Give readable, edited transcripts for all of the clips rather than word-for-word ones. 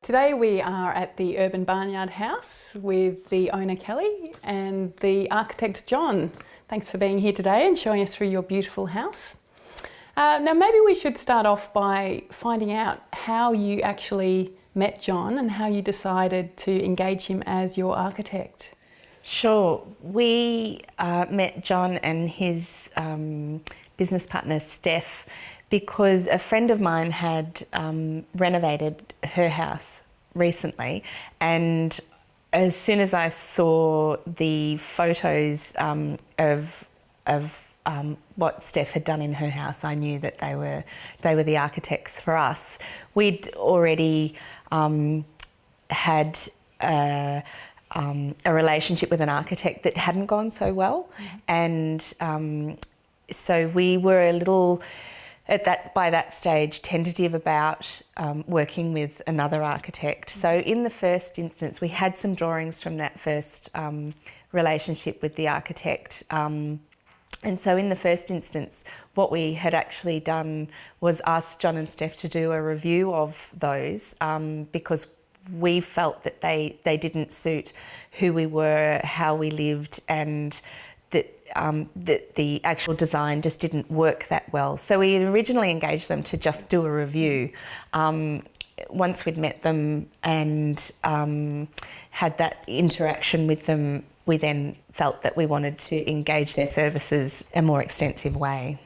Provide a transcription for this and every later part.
Today we are at the urban Barnyard house with the owner Kelly and the architect John. Thanks for being here today and showing us through your beautiful house. Now maybe we should start off by finding out how you actually met John and how you decided to engage him as your architect. Sure. We met John and his business partner Steph because a friend of mine had renovated her house recently, and as soon as I saw the photos of what Steph had done in her house, I knew that they were the architects for us. We'd already had a relationship with an architect that hadn't gone so well, and so we were a little, by that stage, tentative about working with another architect. So in the first instance, we had some drawings from that first relationship with the architect. And so in the first instance, what we had actually done was ask John and Steph to do a review of those because we felt that they didn't suit who we were, how we lived, and that the actual design just didn't work that well. So we had originally engaged them to just do a review. Once we'd met them and had that interaction with them, we then felt that we wanted to engage their services in a more extensive way.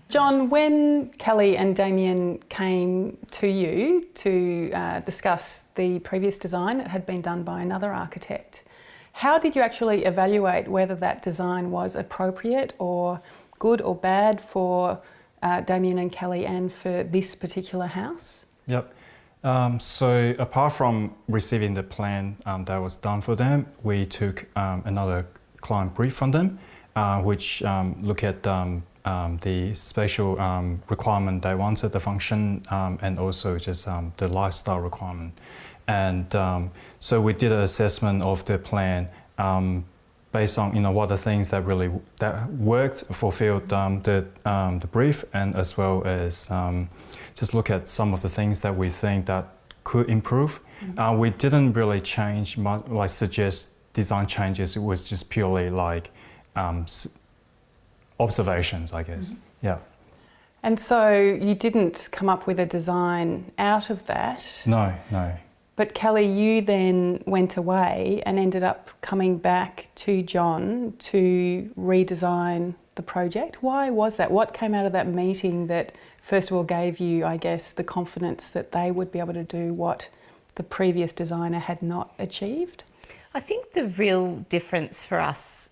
John, when Kelly and Damien came to you to discuss the previous design that had been done by another architect, how did you actually evaluate whether that design was appropriate or good or bad for Damien and Kelly and for this particular house? Yep. So apart from receiving the plan that was done for them, we took another client brief from them, which look at the spatial requirement they wanted, the function, and also just the lifestyle requirement. And so we did an assessment of the plan based on what the things that really worked, fulfilled the brief, and as well as just look at some of the things that we think that could improve. We didn't really change much, like suggest design changes. It was just purely like observations, I guess. Yeah. And so you didn't come up with a design out of that? No. But Kelly, you then went away and ended up coming back to John to redesign the project. Why was that? What came out of that meeting that first of all gave you, I guess, the confidence that they would be able to do what the previous designer had not achieved? I think the real difference for us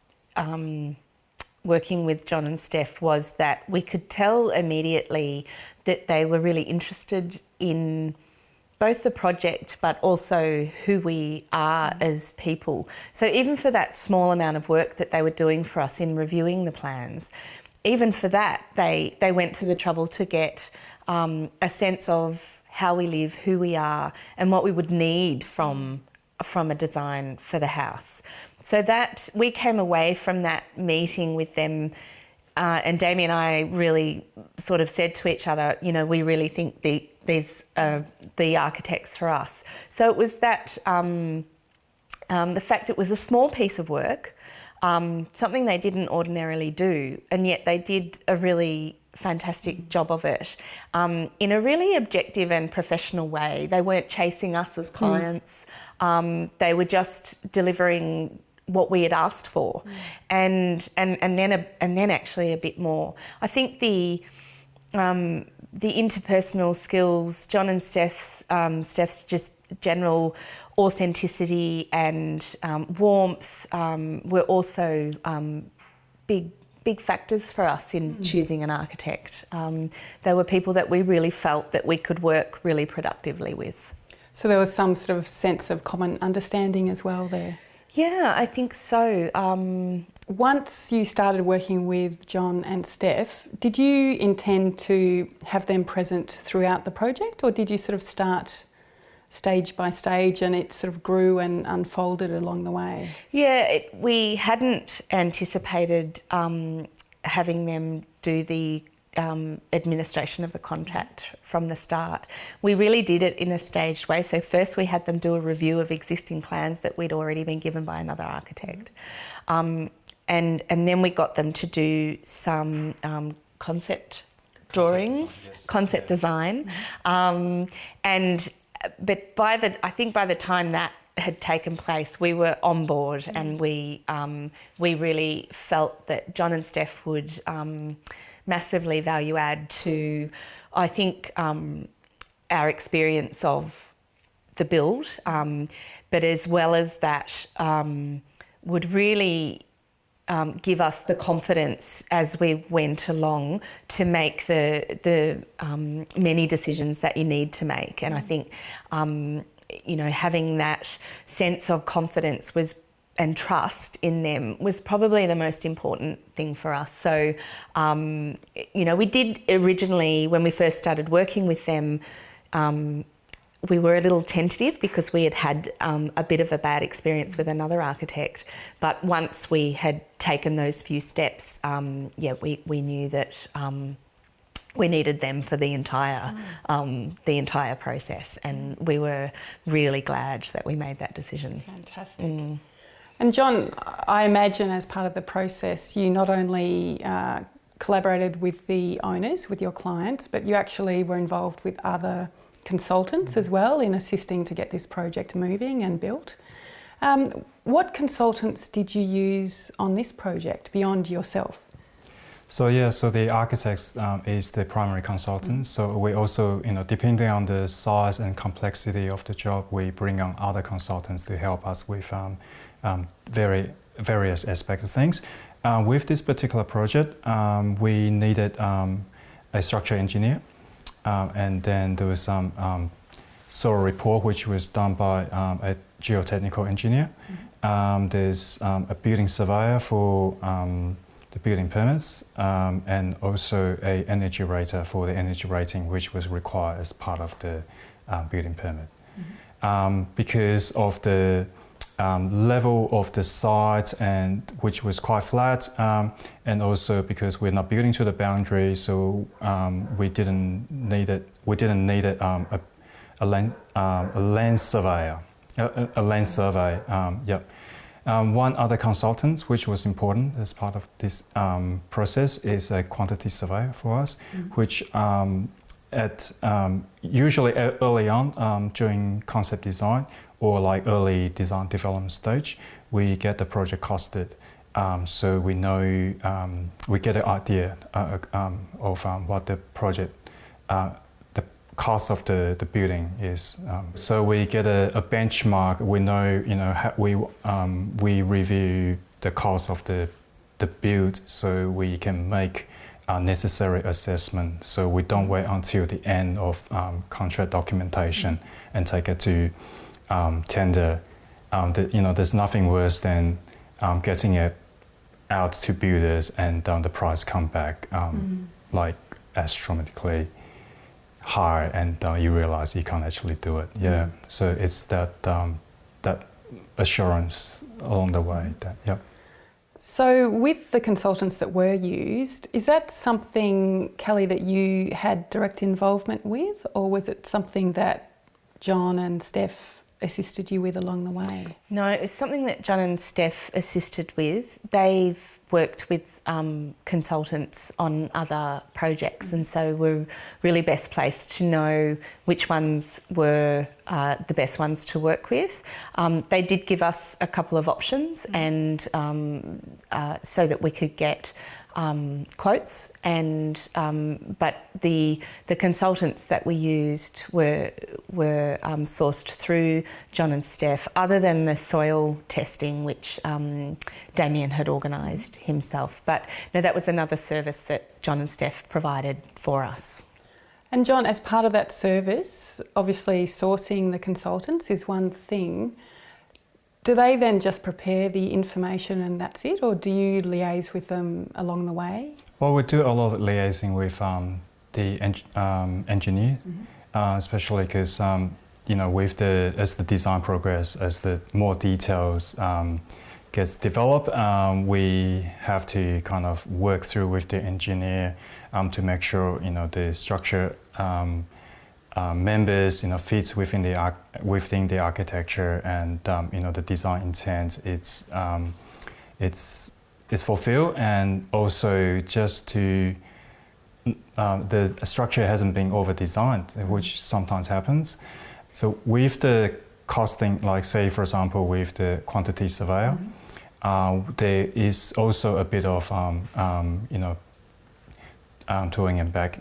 working with John and Steph was that we could tell immediately that they were really interested in both the project but also who we are as people. So even for that small amount of work that they were doing for us in reviewing the plans, even for that they went to the trouble to get a sense of how we live, who we are, and what we would need from a design for the house. So that we came away from that meeting with them, and Damien and I really sort of said to each other, we really think these are the architects for us. So it was that the fact it was a small piece of work, something they didn't ordinarily do, and yet they did a really fantastic job of it in a really objective and professional way. They weren't chasing us as clients. They were just delivering what we had asked for, and then actually a bit more. I think the interpersonal skills, John and Steph's just general authenticity and warmth were also big factors for us in choosing an architect. They were people that we really felt that we could work really productively with. So there was some sort of sense of common understanding as well there? Yeah, I think so. Once you started working with John and Steph, did you intend to have them present throughout the project, or did you sort of start stage by stage and it sort of grew and unfolded along the way? Yeah, we hadn't anticipated having them do the administration of the contract from the start. We really did it in a staged way. So first we had them do a review of existing plans that we'd already been given by another architect. And then we got them to do some concept drawings, concept design. But I think by the time that had taken place, we were on board, and we really felt that John and Steph would massively value add to, I think, our experience of the build, but as well as that, would really give us the confidence as we went along to make the many decisions that you need to make. And I think, having that sense of confidence and trust in them was probably the most important thing for us. So, we did originally, when we first started working with them, we were a little tentative because we had a bit of a bad experience with another architect. But once we had taken those few steps, we knew that we needed them for the entire process, and we were really glad that we made that decision. Fantastic. And John, I imagine as part of the process, you not only collaborated with the owners, with your clients, but you actually were involved with other consultants as well in assisting to get this project moving and built. What consultants did you use on this project beyond yourself? So the architects is the primary consultant. So we also, depending on the size and complexity of the job, we bring on other consultants to help us with various aspects of things. With this particular project, we needed a structural engineer, and then there was some soil report which was done by a geotechnical engineer. There's a building surveyor for the building permits, and also an energy rater for the energy rating, which was required as part of the building permit. Because of the level of the site, and which was quite flat, and also because we're not building to the boundary, so we didn't need a land surveyor, a land survey. One other consultant, which was important as part of this process, is a quantity surveyor for us, which usually early on during concept design or like early design development stage, we get the project costed. So we know, we get an idea of what the project, the cost of the building is. So we get a benchmark. We know, we review the cost of the build, so we can make necessary assessment. So we don't wait until the end of contract documentation and take it to tender. There's nothing worse than getting it out to builders and the price come back like astronomically high, and you realize you can't actually do it. So it's that assurance along the way. So with the consultants that were used, is that something, Kelly, that you had direct involvement with, or was it something that John and Steph assisted you with along the way? No, it was something that John and Steph assisted with. They've worked with consultants on other projects, and so we're really best placed to know which ones were the best ones to work with. They did give us a couple of options, and so that we could get quotes, and but the consultants that we used were sourced through John and Steph, other than the soil testing, which Damien had organised himself. But no, that was another service that John and Steph provided for us. And John, as part of that service, obviously sourcing the consultants is one thing. Do they then just prepare the information and that's it, or do you liaise with them along the way? Well, we do a lot of liaising with the engineer, especially because as the design progress, as the more details gets developed, we have to kind of work through with the engineer to make sure the structure members fits within the architecture, and the design intent it's fulfilled, and also just to the structure hasn't been over designed, which sometimes happens. So with the costing, like say for example with the quantity surveyor, there is also a bit of throwing it back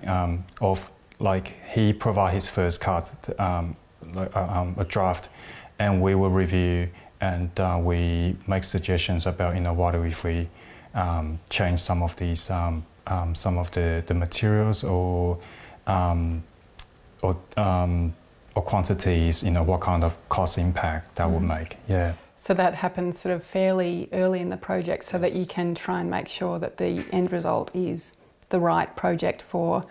of like he provide his first cut, a draft, and we will review, and we make suggestions about what if we change some of these some of the materials or quantities, what kind of cost impact that would make. Yeah. So that happens sort of fairly early in the project, so that you can try and make sure that the end result is the right project for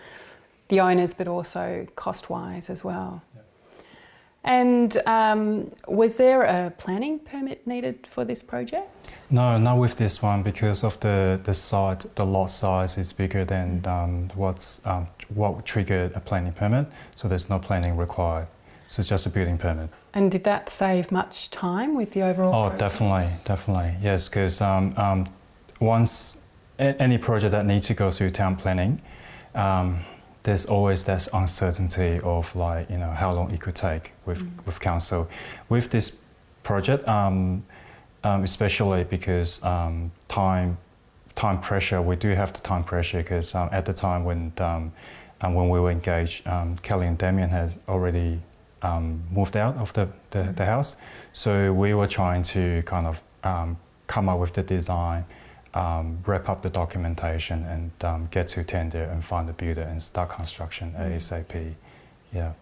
the owners, but also cost-wise as well. Yeah. And was there a planning permit needed for this project? No, not with this one, because of the site, the lot size is bigger than what triggered a planning permit, so there's no planning required. So it's just a building permit. And did that save much time with the overall process? Definitely, yes, because once any project that needs to go through town planning, there's always that uncertainty of how long it could take with council. With this project, especially because time pressure, we do have the time pressure, because at the time when we were engaged, Kelly and Damien had already moved out of the house, so we were trying to kind of come up with the design, wrap up the documentation, and get to tender and find the builder and start construction ASAP. Yeah.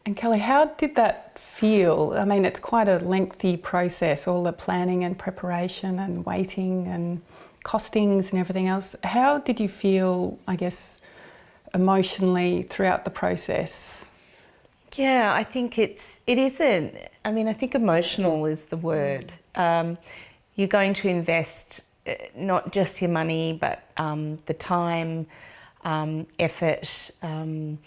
And Kelly, how did that feel? I mean, it's quite a lengthy process, all the planning and preparation and waiting and costings and everything else. How did you feel, I guess, emotionally throughout the process? Yeah, I think I think emotional is the word. You're going to invest not just your money, but the time, effort, and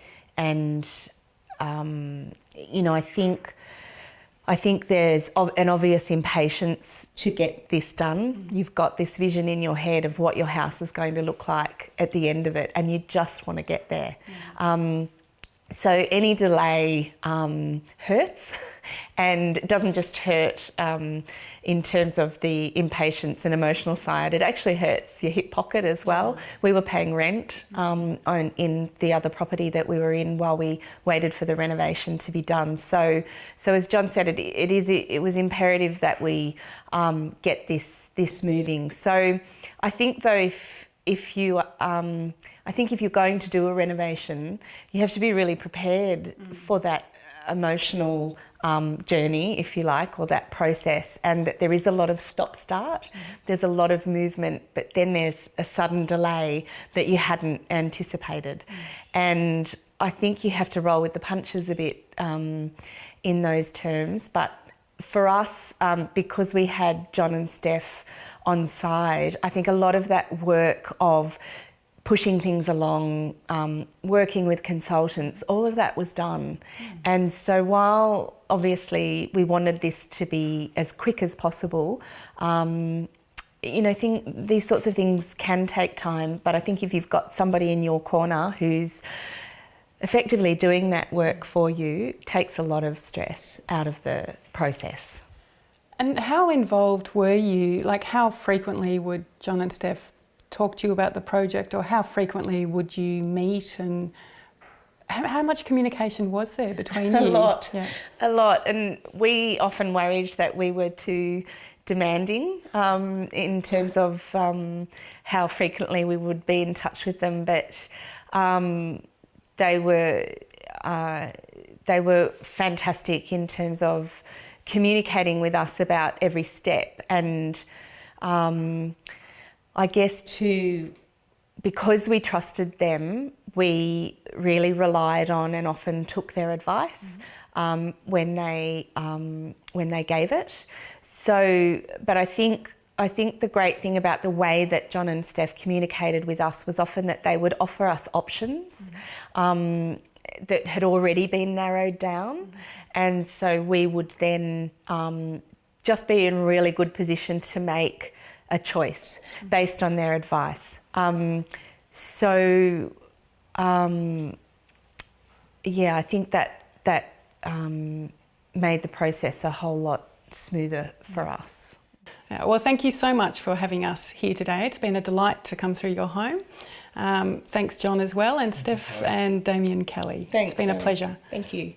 I think there's an obvious impatience to get this done. You've got this vision in your head of what your house is going to look like at the end of it, and you just want to get there. So any delay hurts, and it doesn't just hurt in terms of the impatience and emotional side. It actually hurts your hip pocket as well. We were paying rent in the other property that we were in while we waited for the renovation to be done. So as John said, it was imperative that we get this moving. So I think though, if you're going to do a renovation, you have to be really prepared for that emotional journey, if you like, or that process, and that there is a lot of stop-start. There's a lot of movement, but then there's a sudden delay that you hadn't anticipated. And I think you have to roll with the punches a bit in those terms. But for us, because we had John and Steph on side, I think a lot of that work of pushing things along, working with consultants, all of that was done. And so while obviously we wanted this to be as quick as possible, these sorts of things can take time, but I think if you've got somebody in your corner who's effectively doing that work for you, it takes a lot of stress out of the process. And how involved were you? Like, how frequently would John and Steph talk to you about the project, or how frequently would you meet, and how much communication was there between you? A lot. And we often worried that we were too demanding in terms of how frequently we would be in touch with them, but they were fantastic in terms of communicating with us about every step. And I guess because we trusted them, we really relied on and often took their advice when they gave it. So, but I think I think the great thing about the way that John and Steph communicated with us was often that they would offer us options that had already been narrowed down. And so we would then just be in a really good position to make a choice based on their advice. I think that made the process a whole lot smoother for us. Well, thank you so much for having us here today. It's been a delight to come through your home. Thanks, John, as well, and Steph and Damien Kelly. Thanks, it's been a pleasure. Thank you.